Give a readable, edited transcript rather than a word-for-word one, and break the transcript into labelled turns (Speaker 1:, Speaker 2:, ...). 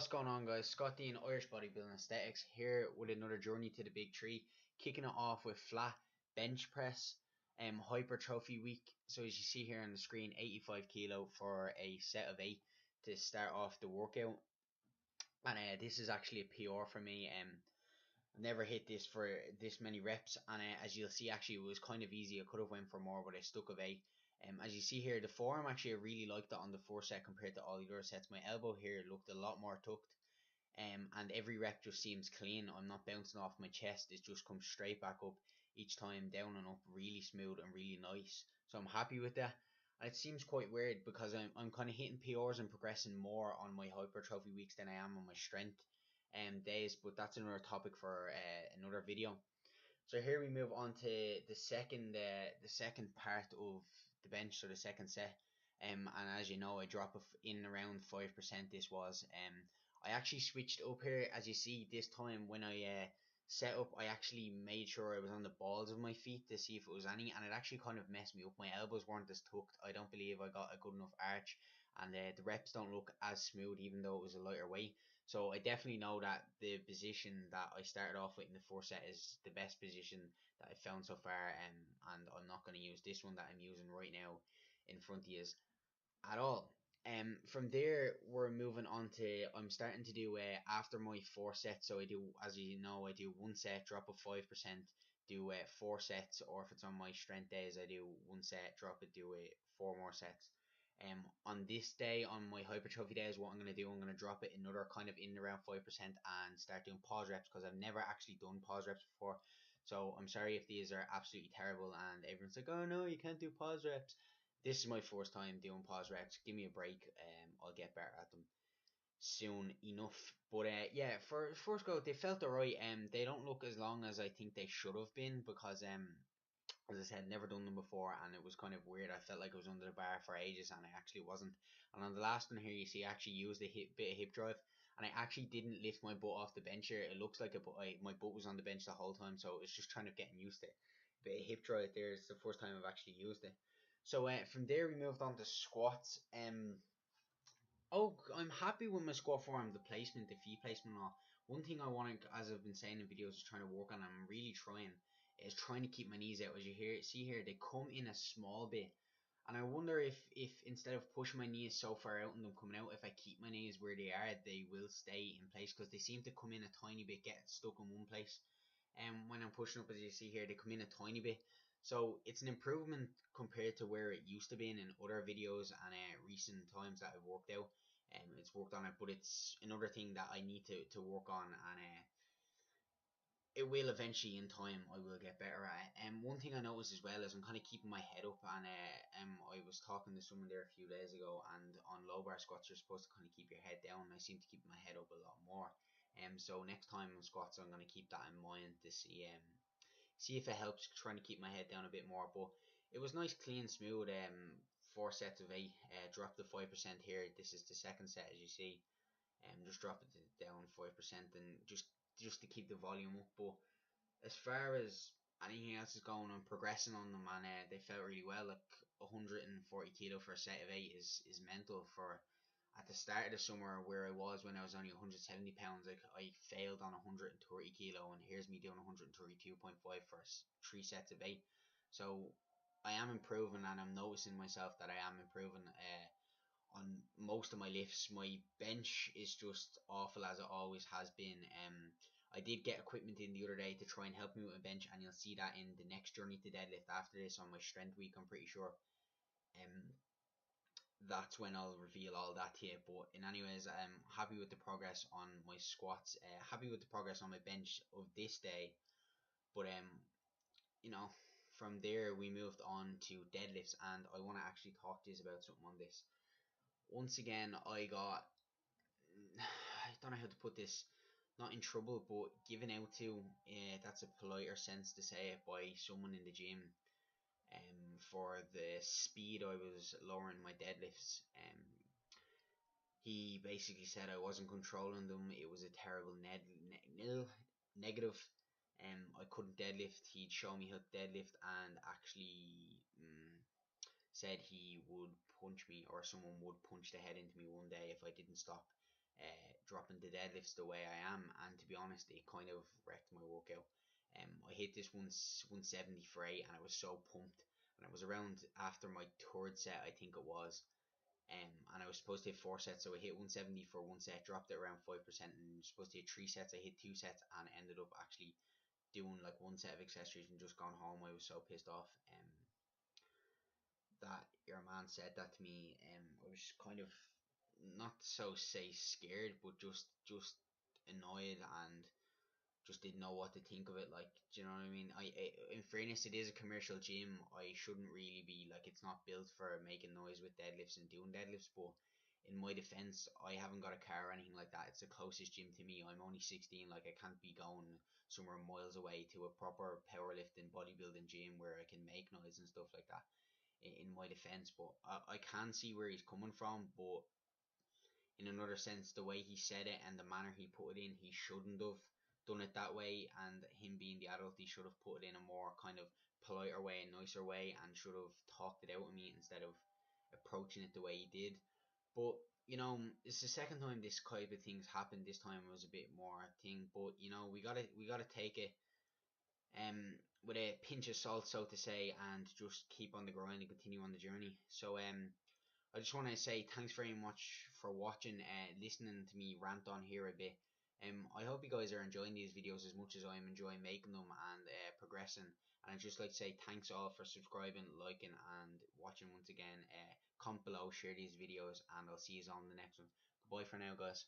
Speaker 1: What's going on, guys? Scott Dean, Irish Bodybuilding Aesthetics, here with another journey to the big three. Kicking it off with flat bench press, hypertrophy week. So as you see here on the screen, 85 kilo for a set of 8 to start off the workout. And this is actually a PR for me. I've never hit this for this many reps, and as you'll see, actually it was kind of easy. I could have went for more, but I stuck with 8. As you see here, the forearm actually I really liked it on the 4 set compared to all the other sets. My elbow here looked a lot more tucked. And every rep just seems clean. I'm not bouncing off my chest. It just comes straight back up each time, down and up, really smooth and really nice. So I'm happy with that. And it seems quite weird because I'm kind of hitting PRs and progressing more on my hypertrophy weeks than I am on my strength days. But that's another topic for another video. So here we move on to the second part of the bench, so the second set. And as you know, I drop in around 5%. This was I actually switched up here. As you see, this time when I set up, I actually made sure I was on the balls of my feet to see if it was any, and it actually kind of messed me up. My elbows weren't as tucked. I don't believe I got a good enough arch, and the reps don't look as smooth, even though it was a lighter weight. So I definitely know that the position that I started off with in the 4 set is the best position that I've found so far, and I'm not going to use this one that I'm using right now in front of you at all. From there we're moving on to I'm starting to do after my 4 sets. So I do, as you know, I do 1 set, drop of 5%, do 4 sets, or if it's on my strength days, I do 1 set, drop it, do 4 more sets. On this day, on my hypertrophy days, what I'm going to do, I'm going to drop it another kind of in around 5% and start doing pause reps, because I've never actually done pause reps before. So I'm sorry if these are absolutely terrible and everyone's like, oh no, you can't do pause reps. This is my first time doing pause reps. Give me a break. I'll get better at them soon enough. But yeah, for first go, they felt alright. They don't look as long as I think they should have been, because as I said, never done them before, and it was kind of weird. I felt like I was under the bar for ages, and I actually wasn't. And on the last one here, you see I actually used a bit of hip drive, and I actually didn't lift my butt off the bench here. It looks like my butt was on the bench the whole time, so it's just kind of getting used to it. A bit of hip drive there is the first time I've actually used it. So from there we moved on to squats. I'm happy with my squat form, the placement, the feet placement, and all. One thing I want to, as I've been saying in videos, is trying to work on. I'm really trying, is trying to keep my knees out. As you see here, they come in a small bit, and I wonder if instead of pushing my knees so far out and them coming out, if I keep my knees where they are, they will stay in place, because they seem to come in a tiny bit, get stuck in one place. And when I'm pushing up, as you see here, they come in a tiny bit. So it's an improvement compared to where it used to be in other videos and recent times that I've worked out. It's worked on it, but it's another thing that I need to work on, and it will eventually in time. I will get better at it. And one thing I noticed as well is I'm kind of keeping my head up, and I was talking to someone there a few days ago, and on low bar squats you're supposed to kind of keep your head down, and I seem to keep my head up a lot more. So next time on squats I'm going to keep that in mind to see if it helps trying to keep my head down a bit more. But it was nice, clean, smooth. 4 sets of 8. Dropped the 5% here. This is the second set, as you see. Just drop it down 5%, and just to keep the volume up. But as far as anything else is going, I'm progressing on them, and they felt really well. Like 140 kilo for a set of 8 is mental for. At the start of the summer, where I was when I was only 170 pounds, like I failed on 130 kilo, and here's me doing 132.5 for 3 sets of 8. So I am improving, and I'm noticing myself that I am improving on most of my lifts. My bench is just awful, as it always has been. I did get equipment in the other day to try and help me with my bench, and you'll see that in the next journey to deadlift after this on my strength week, I'm pretty sure. That's when I'll reveal all that to you. But in anyways, I'm happy with the progress on my squats, happy with the progress on my bench of this day. But you know, from there we moved on to deadlifts, and I want to actually talk to you about something on this. Once again, I got I don't know how to put this, not in trouble, but given out to, that's a politer sense to say it, by someone in the gym, for the speed I was lowering my deadlifts. He basically said I wasn't controlling them. It was a terrible negative. I couldn't deadlift. He'd show me how to deadlift, and actually said he would punch me, or someone would punch the head into me one day if I didn't stop dropping the deadlifts the way I am, and to be honest, it kind of wrecked my workout. I hit this 170 for 8, and I was so pumped. And it was around after my third set, I think it was. And I was supposed to hit 4 sets, so I hit 170 for 1 set, dropped it around 5%, and supposed to hit 3 sets. I hit 2 sets and ended up actually doing like 1 set of accessories and just gone home. I was so pissed off. That your man said that to me. I was kind of not so say scared, but just annoyed and just didn't know what to think of it. Like, do you know what I mean? In fairness, it is a commercial gym. I shouldn't really be like, it's not built for making noise with deadlifts and doing deadlifts. But in my defense, I haven't got a car or anything like that. It's the closest gym to me. I'm only 16. Like, I can't be going somewhere miles away to a proper powerlifting bodybuilding gym where I can make noise and stuff like that. In my defense, but I can see where he's coming from. But in another sense, the way he said it and the manner he put it in, he shouldn't have done it that way. And him being the adult, he should have put it in a more kind of politer way and nicer way, and should have talked it out with me instead of approaching it the way he did. But it's the second time this kind of things happened. This time it was a bit more thing, but we gotta take it with a pinch of salt, so to say, and just keep on the grind and continue on the journey. So I just want to say thanks very much for watching, listening to me rant on here a bit. I hope you guys are enjoying these videos as much as I'm enjoying making them and progressing. And I'd just like to say thanks all for subscribing, liking, and watching once again. Comment below, share these videos, and I'll see you on the next one. Goodbye for now, guys.